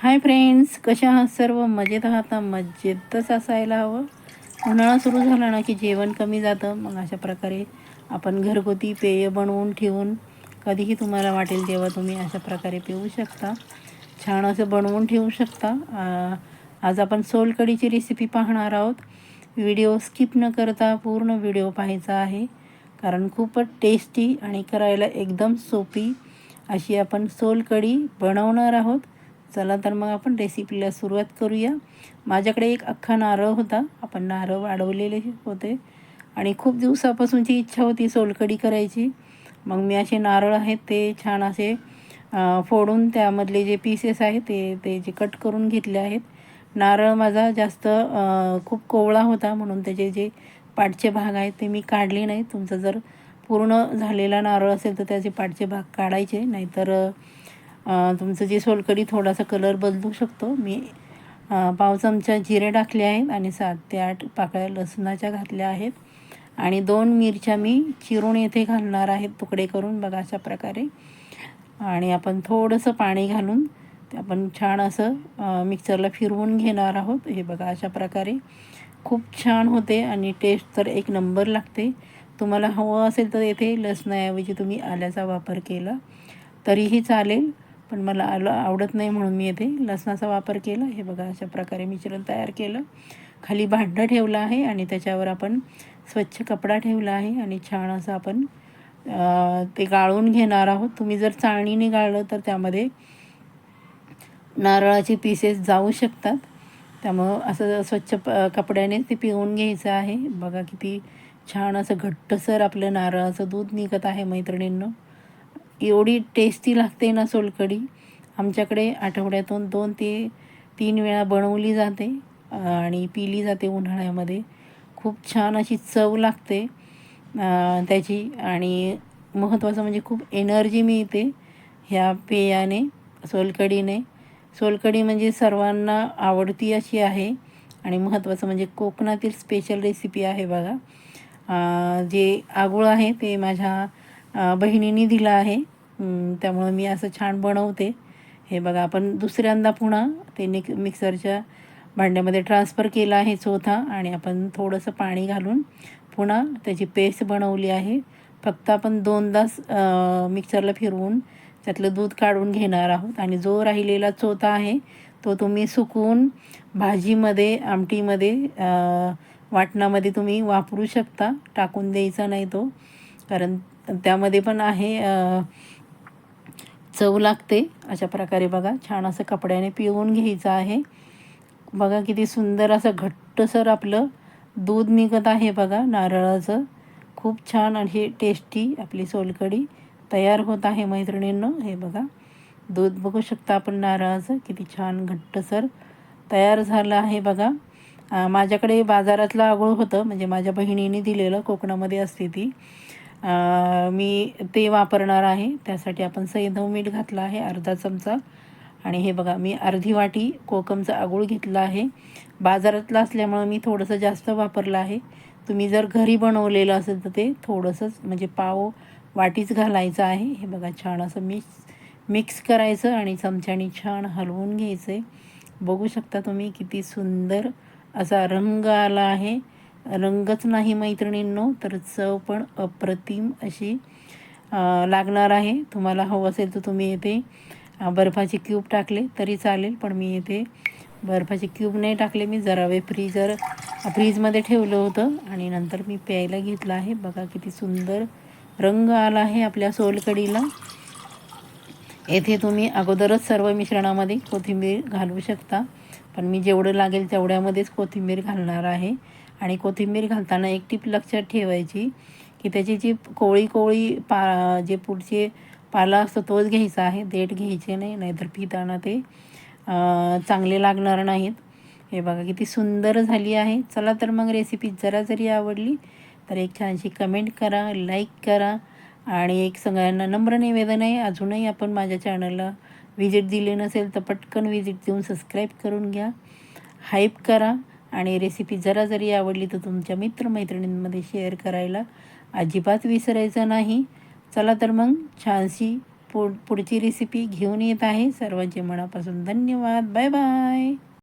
Hi friends, कशा आहात सर्व? मजेत आहात ना? मजेतच असायला हवं. उन्हाळा सुरू झाला ना की जेवण कमी जातं. मग अशा प्रकारे आपण घरगुती पेय बनवून ठेवून कधीही तुम्हाला वाटेल तेव्हा तुम्ही अशा प्रकारे पिऊ शकता. छान असं बनवून ठेवू शकता. आज आपण सोलकढीची रेसिपी पाहणार आहोत. व्हिडिओ स्किप न करता पूर्ण व्हिडिओ पाहायचा आहे, कारण खूपच टेस्टी आणि करायला एकदम सोपी अशी आपण सोलकढी बनवणार आहोत. चला तर मग आपण रेसिपीला सुरुवात करूया. माझ्याकडे एक अख्खा नारळ होता. आपण नारळ वाढवलेले होते आणि खूप दिवसापासूनची इच्छा होती सोलकढी करायची. मग मी असे नारळ आहेत ते छान असे फोडून त्यामधले जे पीसेस आहेत ते जे कट करून घेतले आहेत. नारळ माझा जास्त खूप कोवळा होता, म्हणून त्याचे जे पाठचे भाग आहेत ते मी काढले नाही. तुमचं जर पूर्ण झालेला नारळ असेल तर त्याचे पाठचे भाग काढायचे, नाहीतर तुमचं जे सोलकढी थोडासा कलर बदलू शकतो. मी पाव चमचा जिरे टाकले आहेत आणि 7 ते 8 पाकळ्या लसणाच्या घातल्या आहेत आणि 2 मिरच्या मी चिरून येथे घालणार आहेत तुकडे करून, बघा अशा प्रकारे. आणि आपण थोडंसं पाणी घालून ते आपण छान असं मिक्सरला फिरवून घेणार आहोत. हे बघा अशा प्रकारे खूप छान होते आणि टेस्ट तर एक नंबर लागते. तुम्हाला हवं असेल तर येथे लसणाऐवजी तुम्ही आल्याचा वापर केला तरीही चालेल, पण मला आवडत नाही म्हणून मी येथे लसणाचा वापर केला. हे बघा अशा प्रकारे मिश्रण तयार केलं. खाली भांडं ठेवलं आहे आणि त्याच्यावर आपण स्वच्छ कपडा ठेवला आहे आणि छान असं आपण ते गाळून घेणार आहोत. तुम्ही जर चाळणीने गाळलं तर त्यामध्ये नारळाचे पीसेस जाऊ शकतात. त्यामुळं असं स्वच्छ कपड्याने ते पिळून घ्यायचं आहे. बघा किती छान असं घट्टसर आपलं नारळाचं दूध निघत आहे मैत्रिणींनो. एवढी टेस्टी लागते ना सोलकढी. आमच्याकडे आठवड्यातून 2 ते 3 वेळा बनवली जाते आणि पिली जाते उन्हाळ्यामध्ये. खूप छान अशी चव लागते त्याची, आणि महत्त्वाचं म्हणजे खूप एनर्जी मिळते ह्या पेयाने, सोलकढीने. सोलकढी म्हणजे सर्वांना आवडती अशी आहे आणि महत्त्वाचं म्हणजे कोकणातील स्पेशल रेसिपी आहे बघा. जे आगोळ आहे ते माझ्या बहिणीने दिलं आहे, त्यामुळं मी असं छान बनवते. हे बघा आपण दुसऱ्यांदा पुन्हा ते मिक्सरच्या भांड्यामध्ये ट्रान्सफर केलं आहे चोथा, आणि आपण थोडंसं पाणी घालून पुन्हा त्याची पेस्ट बनवली आहे. फक्त आपण 2दाच मिक्सरला फिरवून त्यातलं दूध काढून घेणार आहोत आणि जो राहिलेला चोथा आहे तो तुम्ही सुकवून भाजीमध्ये, आमटीमध्ये, वाटणामध्ये तुम्ही वापरू शकता. टाकून द्यायचा नाही तो, कारण त्यामध्ये पण आहे चव लागते. अशा प्रकारे बघा छान असं कपड्याने पिळून घ्यायचं आहे. बघा किती सुंदर असं घट्टसर आपलं दूध निघत आहे बघा नारळाचं. खूप छान अशी टेस्टी आपली सोलकढी तयार होत आहे मैत्रिणींनो. हे बघा दूध बघू शकता आपण नारळाचं किती छान घट्टसर तयार झालं आहे बघा. माझ्याकडे बाजारातलं आगोळ होतं, म्हणजे माझ्या बहिणीने दिलेलं, कोकणामध्ये असते ती. मी ते वापरणार आहे. त्यासाठी आपण सैंधव मीठ घातलं आहे अर्धा चमचा, आणि हे बघा मी अर्धी वाटी कोकमचं आगूळ घेतलं आहे. बाजारातलं असल्यामुळं मी थोडंसं जास्त वापरलं आहे. तुम्ही जर घरी बनवलेलं असेल तर ते थोडंसंच, म्हणजे पाव वाटीच घालायचं आहे. हे बघा छान असं मिक्स करायचं आणि चमच्याने छान हलवून घ्यायचं आहे. बघू शकता तुम्ही किती सुंदर असा रंग आला आहे. रंगच नाही मैत्रिणींनो, तर चव पण अप्रतिम अशी लागणार आहे. तुम्हाला हवं असेल तर तुम्ही येथे बर्फाचे क्यूब टाकले तरी चालेल, पण मी येथे बर्फाचे क्यूब नाही टाकले. मी जरा वेळ फ्रीजमध्ये ठेवलं होतं आणि नंतर मी प्यायला घेतलं आहे. बघा किती सुंदर रंग आला आहे आपल्या सोलकढीला. येथे तुम्ही अगोदरच सर्व मिश्रणामध्ये कोथिंबीर घालू शकता, पण मी जेवढं लागेल तेवढ्यामध्येच कोथिंबीर घालणार आहे. आणि कोथिंबीर घालताना एक टीप लक्षात ठेवायची की त्याची जी कोवळी जे पुढचे पाला असतो तोच घ्यायचा आहे, देठ घ्यायचे नाही, नाहीतर पिताना ते चांगले लागणार नाहीत. हे बघा किती सुंदर झाली आहे. चला तर मग रेसिपी जरा जरी आवडली तर एक छानशी कमेंट करा, लाईक करा, आणि एक सगळ्यांना नम्र निवेदन आहे, अजूनही आपण माझ्या चॅनलला व्हिजिट दिली नसेल तर पटकन व्हिजिट देऊन सबस्क्राईब करून घ्या, हाईप करा, आणि रेसिपी जरा जरी आवडली तर तुमच्या मित्रमैत्रिणींमध्ये शेअर करायला अजिबात विसरायचं नाही. चला तर मग छानशी पुढची रेसिपी घेऊन येत आहे. सर्वांचे मनापासून धन्यवाद. Bye bye.